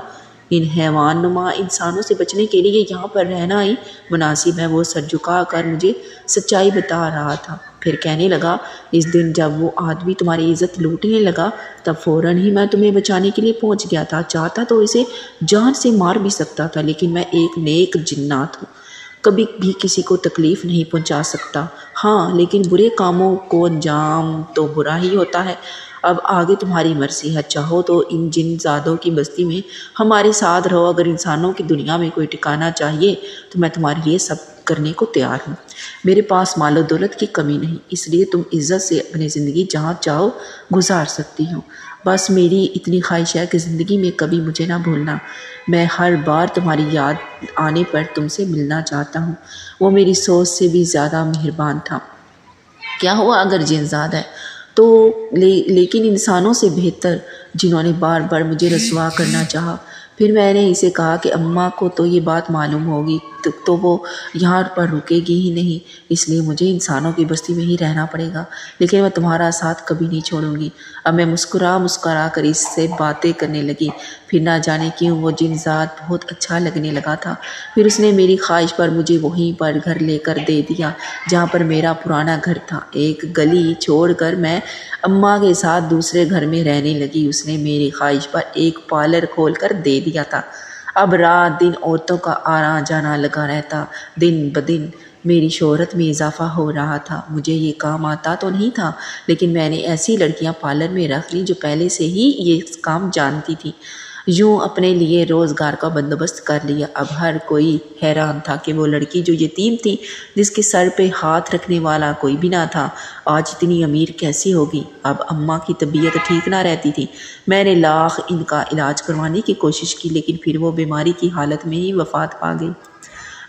ان حیوان نما انسانوں سے بچنے کے لیے یہاں پر رہنا ہی مناسب ہے۔ وہ سر جھکا کر مجھے سچائی بتا رہا تھا، پھر کہنے لگا، اس دن جب وہ آدمی تمہاری عزت لوٹنے لگا تب فوراً ہی میں تمہیں بچانے کے لیے پہنچ گیا تھا۔ چاہتا تو اسے جان سے مار بھی سکتا تھا، لیکن میں ایک نیک جنات ہوں، کبھی بھی کسی کو تکلیف نہیں پہنچا سکتا۔ ہاں، لیکن برے کاموں کو انجام تو برا ہی ہوتا ہے۔ اب آگے تمہاری مرضی ہے، چاہو تو ان جن زادوں کی بستی میں ہمارے ساتھ رہو، اگر انسانوں کی دنیا میں کوئی ٹھکانہ چاہیے تو میں تمہارے لیے سب کرنے کو تیار ہوں۔ میرے پاس مال و دولت کی کمی نہیں، اس لیے تم عزت سے اپنی زندگی جہاں چاہو گزار سکتی ہو۔ بس میری اتنی خواہش ہے کہ زندگی میں کبھی مجھے نہ بھولنا، میں ہر بار تمہاری یاد آنے پر تم سے ملنا چاہتا ہوں۔ وہ میری سوچ سے بھی زیادہ مہربان تھا۔ کیا ہوا اگر جن زاد ہے تو لیکن انسانوں سے بہتر، جنہوں نے بار بار مجھے رسوا کرنا چاہا۔ پھر میں نے اسے کہا کہ اماں کو تو یہ بات معلوم ہوگی تو وہ یہاں پر رکے گی ہی نہیں، اس لیے مجھے انسانوں کی بستی میں ہی رہنا پڑے گا، لیکن میں تمہارا ساتھ کبھی نہیں چھوڑوں گی۔ اب میں مسکرا کر اس سے باتیں کرنے لگی۔ پھر نہ جانے کیوں وہ جن ذات بہت اچھا لگنے لگا تھا۔ پھر اس نے میری خواہش پر مجھے وہیں پر گھر لے کر دے دیا جہاں پر میرا پرانا گھر تھا۔ ایک گلی چھوڑ کر میں اماں کے ساتھ دوسرے گھر میں رہنے لگی۔ اس نے میری خواہش پر ایک پارلر کھول کر دے دیا تھا۔ اب رات دن عورتوں کا آنا جانا لگا رہتا۔ دن بدن میری شہرت میں اضافہ ہو رہا تھا۔ مجھے یہ کام آتا تو نہیں تھا، لیکن میں نے ایسی لڑکیاں پارلر میں رکھ لی جو پہلے سے ہی یہ کام جانتی تھی۔ یوں اپنے لیے روزگار کا بندوبست کر لیا۔ اب ہر کوئی حیران تھا کہ وہ لڑکی جو یتیم تھی، جس کے سر پہ ہاتھ رکھنے والا کوئی بھی نہ تھا، آج اتنی امیر کیسی ہوگی۔ اب اماں کی طبیعت ٹھیک نہ رہتی تھی۔ میں نے لاکھ ان کا علاج کروانے کی کوشش کی، لیکن پھر وہ بیماری کی حالت میں ہی وفات پا گئی۔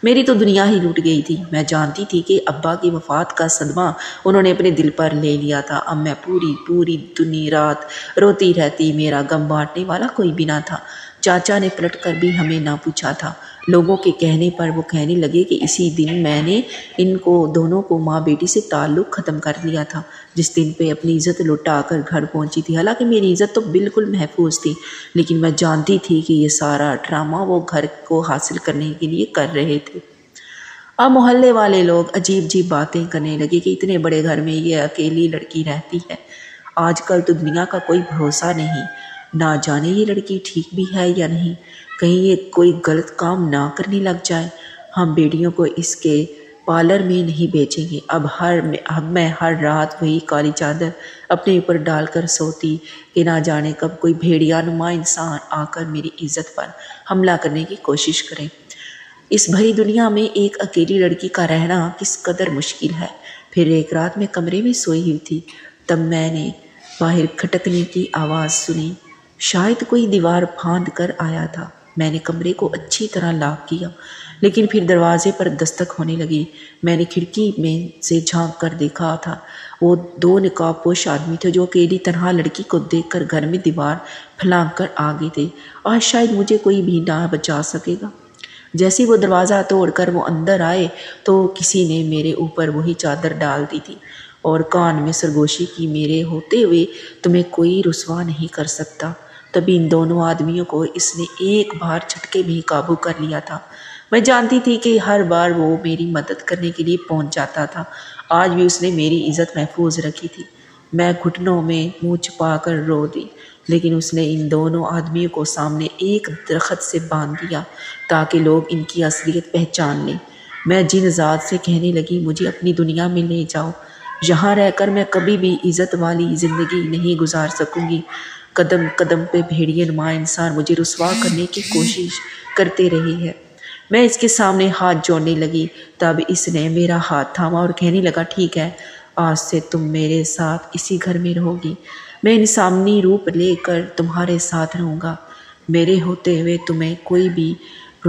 میری تو دنیا ہی لٹ گئی تھی۔ میں جانتی تھی کہ ابا کی وفات کا صدمہ انہوں نے اپنے دل پر لے لیا تھا۔ اب میں پوری دنیا رات روتی رہتی، میرا غم بانٹنے والا کوئی بھی نہ تھا۔ چاچا نے پلٹ کر بھی ہمیں نہ پوچھا تھا۔ لوگوں کے کہنے پر وہ کہنے لگے کہ اسی دن میں نے ان کو دونوں کو ماں بیٹی سے تعلق ختم کر لیا تھا، جس دن پہ اپنی عزت لٹا کر گھر پہنچی تھی۔ حالانکہ میری عزت تو بالکل محفوظ تھی، لیکن میں جانتی تھی کہ یہ سارا ڈرامہ وہ گھر کو حاصل کرنے کے لیے کر رہے تھے۔ اب محلے والے لوگ عجیب باتیں کرنے لگے کہ اتنے بڑے گھر میں یہ اکیلی لڑکی رہتی ہے۔ آج کل تو دنیا کا کوئی بھروسہ نہیں، نہ جانے یہ لڑکی ٹھیک بھی ہے یا نہیں، کہیں یہ کوئی غلط کام نہ کرنے لگ جائے۔ ہم بیٹیوں کو اس کے پارلر میں نہیں بیچیں گے۔ اب میں ہر رات وہی کالی چادر اپنے اوپر ڈال کر سوتی کہ نہ جانے کب کوئی بھیڑیا نما انسان آ کر میری عزت پر حملہ کرنے کی کوشش کرے۔ اس بھری دنیا میں ایک اکیلی لڑکی کا رہنا کس قدر مشکل ہے۔ پھر ایک رات میں کمرے میں سوئی ہوئی تھی، تب میں نے باہر کھٹکنے کی آواز سنی، شاید کوئی دیوار پھاند کر آیا تھا۔ میں نے کمرے کو اچھی طرح لاک کیا، لیکن پھر دروازے پر دستک ہونے لگی۔ میں نے کھڑکی میں سے جھانک کر دیکھا تھا، وہ 2 نقاب پوش آدمی تھے جو اکیلی تنہا لڑکی کو دیکھ کر گھر میں دیوار پھلانگ کر آ گئے تھے۔ آج شاید مجھے کوئی بھی نہ بچا سکے گا۔ جیسے وہ دروازہ توڑ کر وہ اندر آئے تو کسی نے میرے اوپر وہی چادر ڈال دی تھی اور کان میں سرگوشی کی، میرے ہوتے ہوئے تمہیں کوئی رسوا نہیں کر سکتا۔ تبھی ان دونوں آدمیوں کو اس نے ایک بار جھٹکے میں ہی قابو کر لیا تھا۔ میں جانتی تھی کہ ہر بار وہ میری مدد کرنے کے لیے پہنچ جاتا تھا۔ آج بھی اس نے میری عزت محفوظ رکھی تھی۔ میں گھٹنوں میں منہ چھپا کر رو دی، لیکن اس نے ان دونوں آدمیوں کو سامنے ایک درخت سے باندھ دیا تاکہ لوگ ان کی اصلیت پہچان لیں۔ میں جن ذات سے کہنے لگی، مجھے اپنی دنیا میں لے جاؤ، یہاں رہ کر میں کبھی بھی عزت والی زندگی نہیں گزار سکوں گی۔ قدم قدم پہ بھیڑیے نما انسان مجھے رسوا کرنے کی کوشش کرتے رہی ہے۔ میں اس کے سامنے ہاتھ جوڑنے لگی، تب اس نے میرا ہاتھ تھاما اور کہنے لگا، ٹھیک ہے، آج سے تم میرے ساتھ اسی گھر میں رہو گی۔ میں انسانی روپ لے کر تمہارے ساتھ رہوں گا۔ میرے ہوتے ہوئے تمہیں کوئی بھی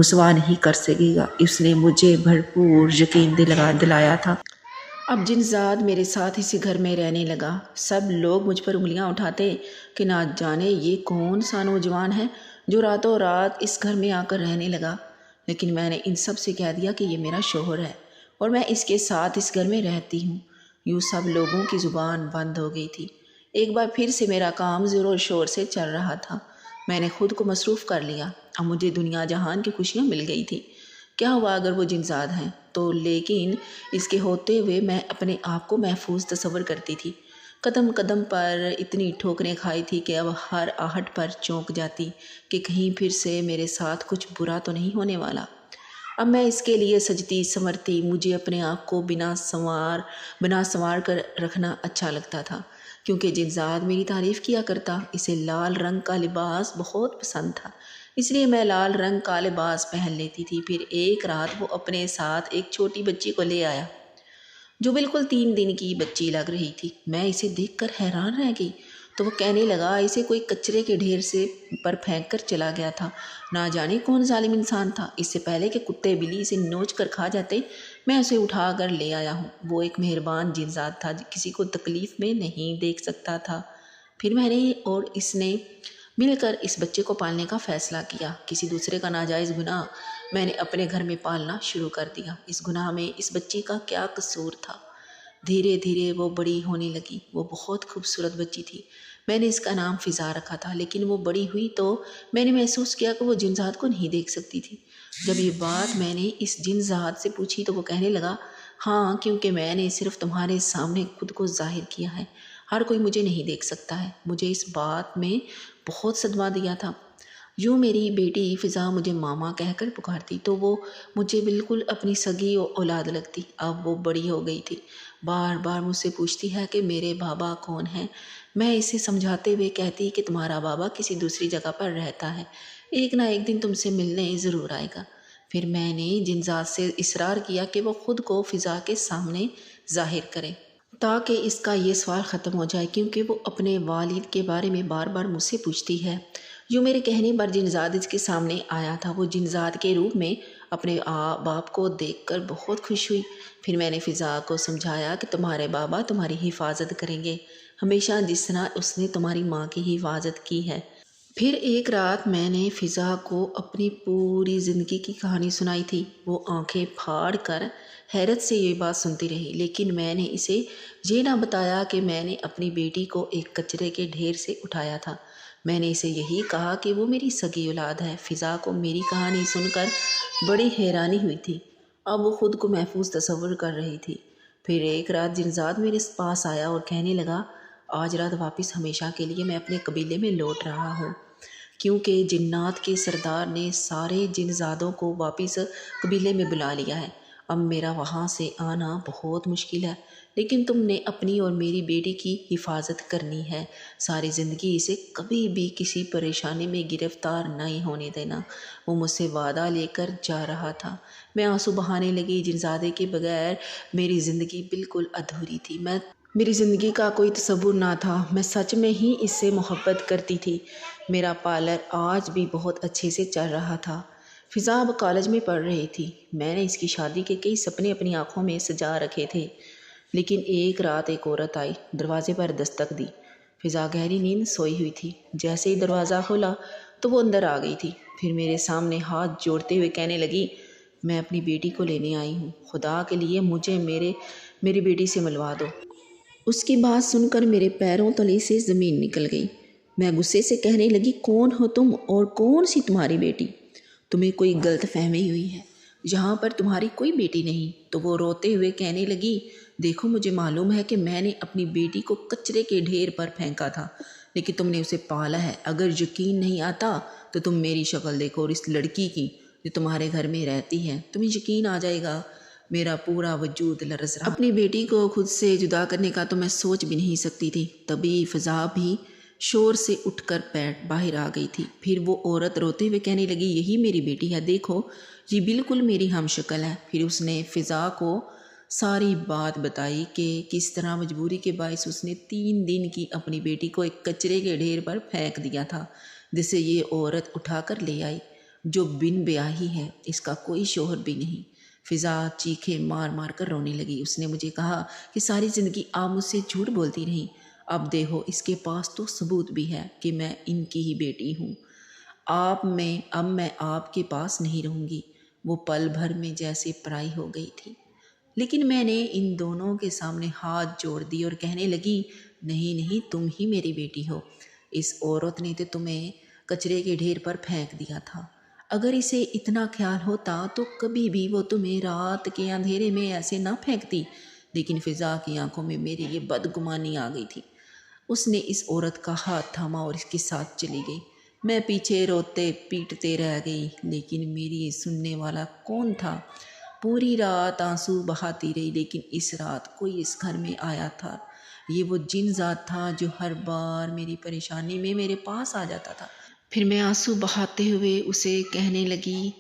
رسوا نہیں کر سکے گا۔ اس نے مجھے بھرپور یقین دلایا تھا۔ اب جنزاد میرے ساتھ اسی گھر میں رہنے لگا۔ سب لوگ مجھ پر انگلیاں اٹھاتے کہ نہ جانے یہ کون سا نوجوان ہے جو راتوں رات اس گھر میں آ کر رہنے لگا، لیکن میں نے ان سب سے کہہ دیا کہ یہ میرا شوہر ہے اور میں اس کے ساتھ اس گھر میں رہتی ہوں۔ یوں سب لوگوں کی زبان بند ہو گئی تھی۔ ایک بار پھر سے میرا کام زور و شور سے چل رہا تھا۔ میں نے خود کو مصروف کر لیا۔ اب مجھے دنیا جہان کی خوشیاں مل گئی تھی۔ کیا ہوا اگر وہ جنزاد ہیں تو، لیکن اس کے ہوتے ہوئے میں اپنے آپ کو محفوظ تصور کرتی تھی۔ قدم قدم پر اتنی ٹھوکریں کھائی تھی کہ اب ہر آہٹ پر چونک جاتی کہ کہیں پھر سے میرے ساتھ کچھ برا تو نہیں ہونے والا۔ اب میں اس کے لیے سجتی سنورتی، مجھے اپنے آپ کو بنا سنوار کر رکھنا اچھا لگتا تھا، کیونکہ جنزاد میری تعریف کیا کرتا۔ اسے لال رنگ کا لباس بہت پسند تھا، اس لیے میں لال رنگ کا لباس پہن لیتی تھی۔ پھر ایک رات وہ اپنے ساتھ ایک چھوٹی بچی کو لے آیا جو بالکل 3 دن کی بچی لگ رہی تھی۔ میں اسے دیکھ کر حیران رہ گئی تو وہ کہنے لگا، اسے کوئی کچرے کے ڈھیر سے پر پھینک کر چلا گیا تھا۔ نہ جانے کون ظالم انسان تھا، اس سے پہلے کہ کتے بلی اسے نوچ کر کھا جاتے میں اسے اٹھا کر لے آیا ہوں۔ وہ ایک مہربان جنزاد تھا، کسی کو تکلیف میں نہیں دیکھ سکتا تھا۔ پھر میں نے اور اس نے مل کر اس بچے کو پالنے کا فیصلہ کیا۔ کسی دوسرے کا ناجائز گناہ میں نے اپنے گھر میں پالنا شروع کر دیا۔ اس گناہ میں اس بچی کا کیا قصور تھا؟ دھیرے دھیرے وہ بڑی ہونے لگی۔ وہ بہت خوبصورت بچی تھی۔ میں نے اس کا نام فضا رکھا تھا، لیکن وہ بڑی ہوئی تو میں نے محسوس کیا کہ وہ جنزاد کو نہیں دیکھ سکتی تھی۔ جب یہ بات میں نے اس جنزاد سے پوچھی تو وہ کہنے لگا، ہاں، کیونکہ میں نے صرف تمہارے سامنے خود کو ظاہر کیا ہے، ہر کوئی مجھے نہیں دیکھ سکتا ہے۔ مجھے اس بات میں بہت صدمہ دیا تھا۔ یوں میری بیٹی فضا مجھے ماما کہہ کر پکارتی تو وہ مجھے بالکل اپنی سگی اولاد لگتی۔ اب وہ بڑی ہو گئی تھی، بار بار مجھ سے پوچھتی ہے کہ میرے بابا کون ہیں۔ میں اسے سمجھاتے ہوئے کہتی کہ تمہارا بابا کسی دوسری جگہ پر رہتا ہے، ایک نہ ایک دن تم سے ملنے ضرور آئے گا۔ پھر میں نے جنزاد سے اصرار کیا کہ وہ خود کو فضا کے سامنے ظاہر کرے تاکہ اس کا یہ سوال ختم ہو جائے، کیونکہ وہ اپنے والد کے بارے میں بار بار مجھ سے پوچھتی ہے۔ یوں میرے کہنے پر جنزاد اس کے سامنے آیا تھا۔ وہ جنزاد کے روپ میں اپنے باپ کو دیکھ کر بہت خوش ہوئی۔ پھر میں نے فضا کو سمجھایا کہ تمہارے بابا تمہاری حفاظت کریں گے، ہمیشہ جس طرح اس نے تمہاری ماں کی حفاظت کی ہے۔ پھر ایک رات میں نے فضا کو اپنی پوری زندگی کی کہانی سنائی تھی۔ وہ آنکھیں پھاڑ کر حیرت سے یہ بات سنتی رہی، لیکن میں نے اسے یہ نہ بتایا کہ میں نے اپنی بیٹی کو ایک کچرے کے ڈھیر سے اٹھایا تھا۔ میں نے اسے یہی کہا کہ وہ میری سگی اولاد ہے۔ فضا کو میری کہانی سن کر بڑی حیرانی ہوئی تھی۔ اب وہ خود کو محفوظ تصور کر رہی تھی۔ پھر ایک رات جنزاد میرے پاس آیا اور کہنے لگا، آج رات واپس ہمیشہ کے لیے میں اپنے قبیلے میں لوٹ رہا ہوں، کیونکہ جنات کے سردار نے سارے جنزادوں کو واپس قبیلے میں بلا لیا ہے۔ اب میرا وہاں سے آنا بہت مشکل ہے، لیکن تم نے اپنی اور میری بیٹی کی حفاظت کرنی ہے۔ ساری زندگی اسے کبھی بھی کسی پریشانی میں گرفتار نہیں ہونے دینا۔ وہ مجھ سے وعدہ لے کر جا رہا تھا۔ میں آنسو بہانے لگی۔ جنزادے کے بغیر میری زندگی بالکل ادھوری تھی۔ میری زندگی کا کوئی تصور نہ تھا۔ میں سچ میں ہی اس سے محبت کرتی تھی۔ میرا پارلر آج بھی بہت اچھے سے چل رہا تھا۔ فضا اب کالج میں پڑھ رہی تھی۔ میں نے اس کی شادی کے کئی سپنے اپنی آنکھوں میں سجا رکھے تھے، لیکن ایک رات ایک عورت آئی، دروازے پر دستک دی۔ فضا گہری نیند سوئی ہوئی تھی۔ جیسے ہی دروازہ کھولا تو وہ اندر آ گئی تھی۔ پھر میرے سامنے ہاتھ جوڑتے ہوئے کہنے لگی، میں اپنی بیٹی کو لینے آئی ہوں، خدا کے لیے مجھے میری بیٹی سے ملوا دو۔ اس کی بات سن کر میرے پیروں تلے سے زمین نکل گئی۔ میں غصے سے کہنے لگی، کون ہو تم اور کون سی تمہاری بیٹی؟ تمہیں کوئی غلط فہمی ہوئی ہے، یہاں پر تمہاری کوئی بیٹی نہیں۔ تو وہ روتے ہوئے کہنے لگی، دیکھو، مجھے معلوم ہے کہ میں نے اپنی بیٹی کو کچرے کے ڈھیر پر پھینکا تھا، لیکن تم نے اسے پالا ہے۔ اگر یقین نہیں آتا تو تم میری شکل دیکھو اور اس لڑکی کی جو تمہارے گھر میں رہتی ہے، تمہیں یقین آ جائے گا۔ میرا پورا وجود لرز رہا۔ اپنی بیٹی کو خود سے جدا کرنے کا تو میں سوچ بھی نہیں سکتی تھی۔ تبھی فضا بھی شور سے اٹھ کر باہر آ گئی تھی۔ پھر وہ عورت روتے ہوئے کہنے لگی، یہی میری بیٹی ہے، دیکھو یہ بالکل میری ہم شکل ہے۔ پھر اس نے فضا کو ساری بات بتائی کہ کس طرح مجبوری کے باعث اس نے 3 دن کی اپنی بیٹی کو ایک کچرے کے ڈھیر پر پھینک دیا تھا، جسے یہ عورت اٹھا کر لے آئی، جو بن بیاہی ہے، اس کا کوئی شوہر بھی نہیں۔ فضا چیخیں مار مار کر رونے لگی۔ اس نے مجھے کہا کہ ساری زندگی آپ مجھ سے جھوٹ بولتی رہیں، اب دیکھو اس کے پاس تو ثبوت بھی ہے کہ میں ان کی ہی بیٹی ہوں۔ اب میں آپ کے پاس نہیں رہوں گی۔ وہ پل بھر میں جیسے پرائی ہو گئی تھی، لیکن میں نے ان دونوں کے سامنے ہاتھ جوڑ دی اور کہنے لگی، نہیں نہیں، تم ہی میری بیٹی ہو۔ اس عورت نے تو تمہیں کچرے کے ڈھیر پر پھینک دیا تھا۔ اگر اسے اتنا خیال ہوتا تو کبھی بھی وہ تمہیں رات کے اندھیرے میں ایسے نہ پھینکتی۔ لیکن فضا کی آنکھوں میں میری یہ بدگمانی آ گئی تھی۔ اس نے اس عورت کا ہاتھ تھاما اور اس کے ساتھ چلی گئی۔ میں پیچھے روتے پیٹتے رہ گئی، لیکن میری سننے والا کون تھا؟ پوری رات آنسو بہاتی رہی، لیکن اس رات کوئی اس گھر میں آیا تھا۔ یہ وہ جن ذات تھا جو ہر بار میری پریشانی میں میرے پاس آ جاتا تھا۔ پھر میں آنسو بہاتے ہوئے اسے کہنے لگی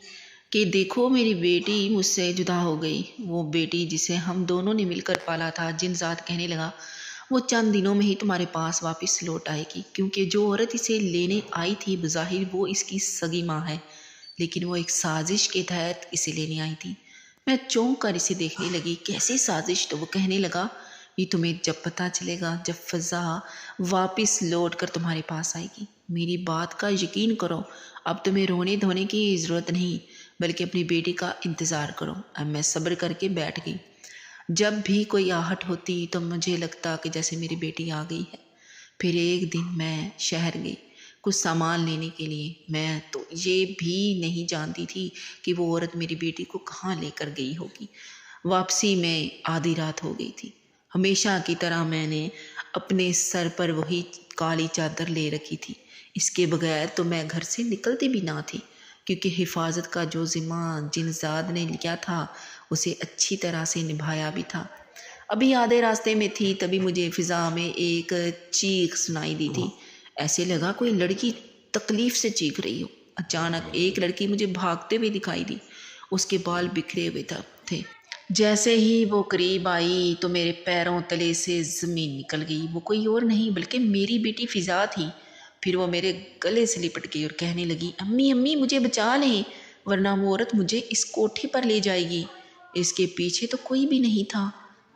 کہ دیکھو میری بیٹی مجھ سے جدا ہو گئی، وہ بیٹی جسے ہم دونوں نے مل کر پالا تھا۔ جن ذات کہنے لگا، وہ چند دنوں میں ہی تمہارے پاس واپس لوٹ آئے گی، کیونکہ جو عورت اسے لینے آئی تھی بظاہر وہ اس کی سگی ماں ہے، لیکن وہ ایک سازش کے تحت اسے لینے آئی تھی۔ میں چونک کر اسے دیکھنے لگی، کیسی سازش؟ تو وہ کہنے لگا، یہ تمہیں جب پتہ چلے گا جب فضا واپس لوٹ کر تمہارے پاس آئے گی۔ میری بات کا یقین کرو، اب تمہیں رونے دھونے کی ضرورت نہیں، بلکہ اپنی بیٹی کا انتظار کرو۔ اب میں صبر کر کے بیٹھ گئی۔ جب بھی کوئی آہٹ ہوتی تو مجھے لگتا کہ جیسے میری بیٹی آ گئی ہے۔ پھر ایک دن میں شہر گئی کچھ سامان لینے کے لیے۔ میں تو یہ بھی نہیں جانتی تھی کہ وہ عورت میری بیٹی کو کہاں لے کر گئی ہوگی۔ واپسی میں آدھی رات ہو گئی تھی۔ ہمیشہ کی طرح میں نے اپنے سر پر وہی کالی چادر لے رکھی تھی۔ اس کے بغیر تو میں گھر سے نکلتی بھی نہ تھی، کیونکہ حفاظت کا جو ذمہ جنزاد نے لیا تھا اسے اچھی طرح سے نبھایا بھی تھا۔ ابھی آدھے راستے میں تھی، تبھی مجھے فضا میں ایک چیخ سنائی دی تھی۔ ایسے لگا کوئی لڑکی تکلیف سے چیخ رہی ہو۔ اچانک ایک لڑکی مجھے بھاگتے ہوئے دکھائی دی۔ اس کے بال بکھرے ہوئے تھے۔ جیسے ہی وہ قریب آئی تو میرے پیروں تلے سے زمین نکل گئی۔ وہ کوئی اور نہیں بلکہ میری بیٹی فضا تھی۔ پھر وہ میرے گلے سے لپٹ گئی اور کہنے لگی، امی امی مجھے بچا لیں، ورنہ وہ عورت مجھے اس کوٹھے پر لے جائے گی۔ اس کے پیچھے تو کوئی بھی نہیں تھا۔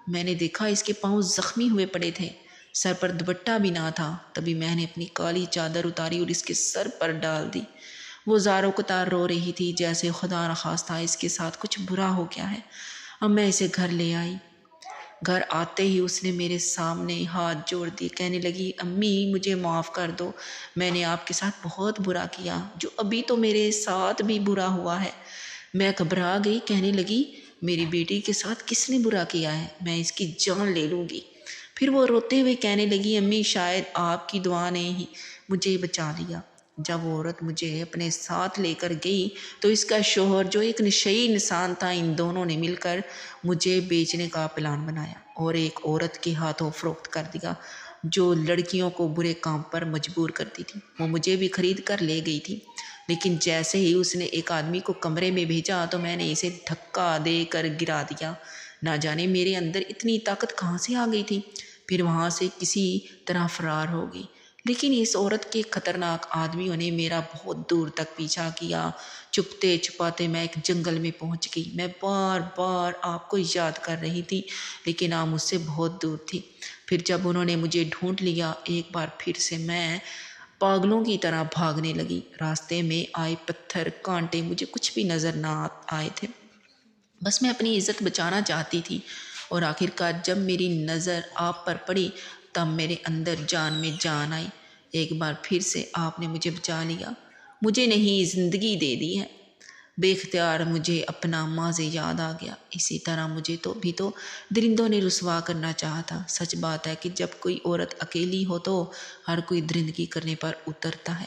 میں نے دیکھا اس کے پاؤں زخمی ہوئے پڑے تھے، سر پر دوپٹہ بھی نہ تھا۔ تبھی میں نے اپنی کالی چادر اتاری اور اس کے سر پر ڈال دی۔ وہ زاروں قطار رو رہی تھی، جیسے خدا نخواستہ اس کے ساتھ کچھ برا ہو گیا ہے۔ اب میں اسے گھر لے آئی۔ گھر آتے ہی اس نے میرے سامنے ہاتھ جوڑ دی، کہنے لگی، امی مجھے معاف کر دو، میں نے آپ کے ساتھ بہت برا کیا، جو ابھی تو میرے ساتھ بھی برا ہوا ہے۔ میں گھبرا گئی، کہنے لگی، میری بیٹی کے ساتھ کس نے برا کیا ہے؟ میں اس کی جان لے لوں گی۔ پھر وہ روتے ہوئے کہنے لگی، امی شاید آپ کی دعا نے ہی مجھے بچا لیا۔ جب وہ عورت مجھے اپنے ساتھ لے کر گئی تو اس کا شوہر جو ایک نشئی انسان تھا، ان دونوں نے مل کر مجھے بیچنے کا پلان بنایا اور ایک عورت کے ہاتھوں فروخت کر دیا جو لڑکیوں کو برے کام پر مجبور کرتی تھی۔ وہ مجھے بھی خرید کر لے گئی تھی، لیکن جیسے ہی اس نے ایک آدمی کو کمرے میں بھیجا تو میں نے اسے دھکا دے کر گرا دیا۔ نہ جانے میرے اندر اتنی طاقت کہاں سے آ گئی تھی۔ پھر وہاں سے کسی طرح فرار ہو گئی، لیکن اس عورت کے خطرناک آدمیوں نے میرا بہت دور تک پیچھا کیا۔ چھپتے چھپاتے میں ایک جنگل میں پہنچ گئی۔ میں بار بار آپ کو یاد کر رہی تھی، لیکن آپ مجھ سے بہت دور تھی۔ پھر جب انہوں نے مجھے ڈھونڈ لیا، ایک بار پھر سے میں پاگلوں کی طرح بھاگنے لگی۔ راستے میں آئے پتھر کانٹے مجھے کچھ بھی نظر نہ آئے تھے، بس میں اپنی عزت بچانا چاہتی تھی۔ اور آخرکار جب میری نظر آپ پر پڑی تب میرے اندر جان میں جان آئی۔ ایک بار پھر سے آپ نے مجھے بچا لیا، مجھے نہیں زندگی دے دی ہے۔ بے اختیار مجھے اپنا ماضی یاد آ گیا۔ اسی طرح مجھے تو بھی تو درندوں نے رسوا کرنا چاہا تھا۔ سچ بات ہے کہ جب کوئی عورت اکیلی ہو تو ہر کوئی درندگی کرنے پر اترتا ہے۔